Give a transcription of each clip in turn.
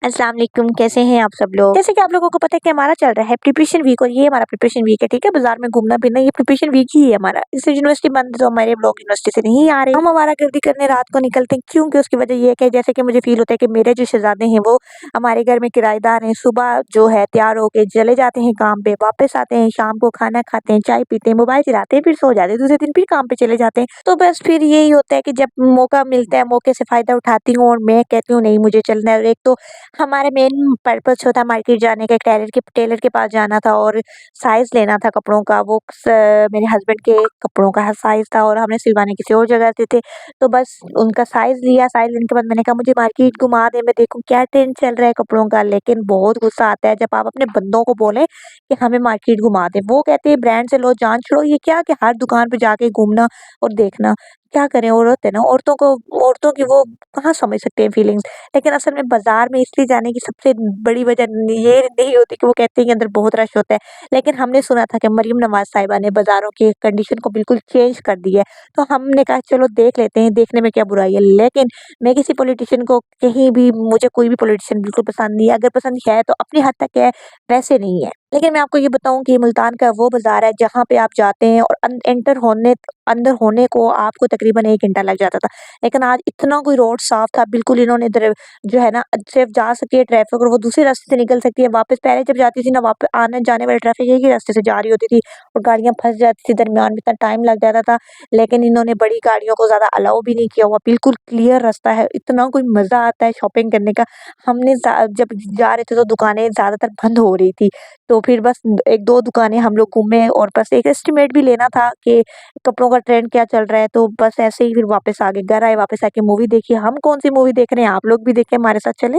अस्सलाम वालेकुम, कैसे हैं आप सब लोग। जैसे कि आप लोगों को पता है कि हमारा चल रहा है प्रिपरेशन वीक और ये हमारा प्रिपरेशन वीक है। ठीक है, बाजार में घूमना फिरना ये प्रिपरेशन वीक ही है हमारा। इससे यूनिवर्सिटी बंद है तो हमारे लोग यूनिवर्सिटी से नहीं आ रहे। हम आवारागर्दी करने रात को निकलते हैं क्योंकि उसकी वजह ये है कि जैसे कि मुझे फील होता है कि मेरे जो शहजादे हैं वो हमारे घर में किराएदार हैं। सुबह जो है तैयार होके चले जाते हैं काम पे, वापस आते हैं, शाम को खाना खाते हैं, चाय पीते हैं, मोबाइल चलाते हैं, फिर सो जाते हैं, दूसरे दिन फिर काम पे चले जाते हैं। तो बस फिर यही होता है कि जब मौका मिलता है मौके से फायदा उठाती हूँ और मैं कहती हूँ नहीं मुझे चलना है। और एक तो हमारा मेन पर्पस जो था मार्केट जाने का, एक टेलर के पास जाना था और साइज़ लेना था कपड़ों का। वो मेरे हस्बैंड के कपड़ों का साइज़ था और हमने सिलवाने किसी और जगह से थे। तो बस उनका साइज़ लिया, साइज़ लेने के बाद मैंने कहा मुझे मार्केट घुमा दें, मैं देखूँ क्या ट्रेंड चल रहा है कपड़ों का। लेकिन बहुत गुस्सा आता है जब आप अपने बंदों को बोलें कि हमें मार्केट घुमा दें। वो कहते हैं ब्रांड से लो जान छुड़ो, ये क्या कि हर दुकान पे जाके घूमना और देखना। क्या करें, औरत है ना, औरतों की वो कहाँ समझ सकते हैं फीलिंग्स। लेकिन असल में बाज़ार में इसलिए जाने की सबसे बड़ी वजह ये नहीं होती कि वो कहते हैं कि अंदर बहुत रश होता है। लेकिन हमने सुना था कि मरियम नवाज़ साहिबा ने बाज़ारों की कंडीशन को बिल्कुल चेंज कर दी है। तो हमने कहा चलो देख लेते हैं, देखने में क्या बुराई है। लेकिन मैं किसी पॉलिटिशियन को कहीं भी मुझे कोई भी पॉलिटिशियन बिल्कुल पसंद नहीं है। अगर पसंद है तो अपनी हद तक है, वैसे नहीं है। लेकिन मैं आपको ये बताऊँ कि मुल्तान का वो बाज़ार है जहाँ पे आप जाते हैं और अंदर होने को आपको तकरीबन 1 घंटा लग जाता था। लेकिन आज इतना कोई रोड साफ था, बिल्कुल इन्होंने इधर जो है ना सिर्फ जा सके है ट्रैफिक और वो दूसरे रास्ते से निकल सकती है वापस। पहले जब जाती थी ना वापस आने जाने वाली ट्रैफिक एक ही रास्ते से जा रही होती थी और गाड़ियाँ फँस जाती थी, दरमियान में इतना टाइम लग जाता था। लेकिन इन्होंने बड़ी गाड़ियों को ज़्यादा अलाउ भी नहीं किया हुआ, बिल्कुल क्लियर रास्ता है, इतना कोई मज़ा आता है शॉपिंग करने का। हमने जब जा रहे थे तो दुकानें ज़्यादातर बंद हो रही थी, तो फिर बस 1-2 दुकानें हम लोग घूमे और बस एक एस्टिमेट भी लेना था कि कपड़ों का ट्रेंड क्या चल रहा है। तो बस ऐसे ही फिर वापस आ गए, घर आए, वापस आके मूवी देखी। हम कौन-सी मूवी देख रहे हैं, आप लोग भी देखें, हमारे साथ चलें।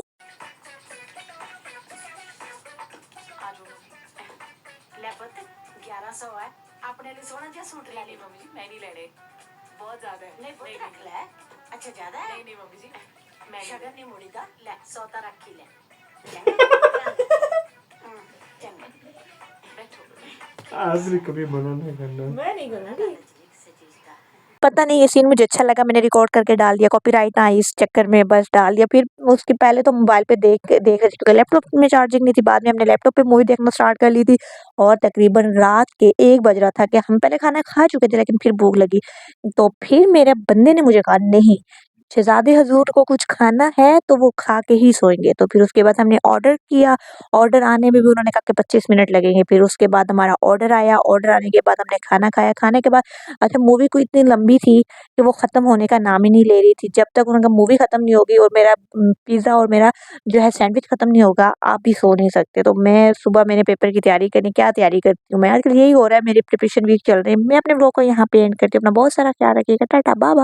ਲੈ ਪੁੱਤ 1100 ਹੈ ਆਪਣੇ ਲਈ ਸੋਹਣਾ ਜਿਹਾ ਸੂਟ ਲੈ ਲਈ ਮੰਮੀ ਜੀ ਮੈਂ ਨਹੀਂ ਲੈਣੇ ਬਹੁਤ ਜ਼ਿਆਦਾ ਹੈ ਨਹੀਂ ਪੁੱਤ ਰੱਖ ਲੈ ਅੱਛਾ ਜ਼ਿਆਦਾ ਹੈ ਨਹੀਂ ਨਹੀਂ ਮੰਮੀ ਜੀ ਮੈਂ ਸ਼ਗਨ ਨਹੀਂ ਮੁੜੀਦਾ ਲੈ 100 ਤਾਂ ਰੱਖ ਹੀ ਲੈ ਚੰਗਾ ਬੈਠੋ आखिरी कभी मना नहीं करना। मैं नहीं करना पता नहीं ये सीन मुझे अच्छा लगा, मैंने रिकॉर्ड करके डाल दिया, कॉपीराइट ना आई इस चक्कर में बस डाल दिया। फिर उसके पहले तो मोबाइल पे देख देख रही थी क्योंकि लैपटॉप में चार्जिंग नहीं थी। बाद में हमने लैपटॉप पे मूवी देखना स्टार्ट कर ली थी और तकरीबन रात के 1 बज रहा था कि हम पहले खाना खा चुके थे लेकिन फिर भूख लगी। तो फिर मेरे बंदे ने मुझे कहा नहीं, शहज़ादे हज़ूर को कुछ खाना है तो वो खा के ही सोएँगे। तो फिर उसके बाद हमने ऑर्डर किया, ऑर्डर आने में भी उन्होंने कहा कि 25 मिनट लगेंगे। फिर उसके बाद हमारा ऑर्डर आया, ऑर्डर आने के बाद हमने खाना खाया, खाने के बाद अच्छा मूवी कोई इतनी लंबी थी कि वो ख़त्म होने का नाम ही नहीं ले रही थी। जब तक उनका मूवी ख़त्म नहीं होगी और मेरा पिज़्ज़ा और मेरा जो है सैंडविच ख़त्म नहीं होगा, आप भी सो नहीं सकते। तो मैं सुबह मैंने पेपर की तैयारी करनी, क्या तैयारी करती हूँ मैं, आजकल यही हो रहा है, मेरी प्रिपरेशन वीक चल रही है। मैं अपने व्लॉग को यहाँ पे एंड करती हूँ। अपना बहुत सारा ख्याल रखिएगा। Tata, bye bye.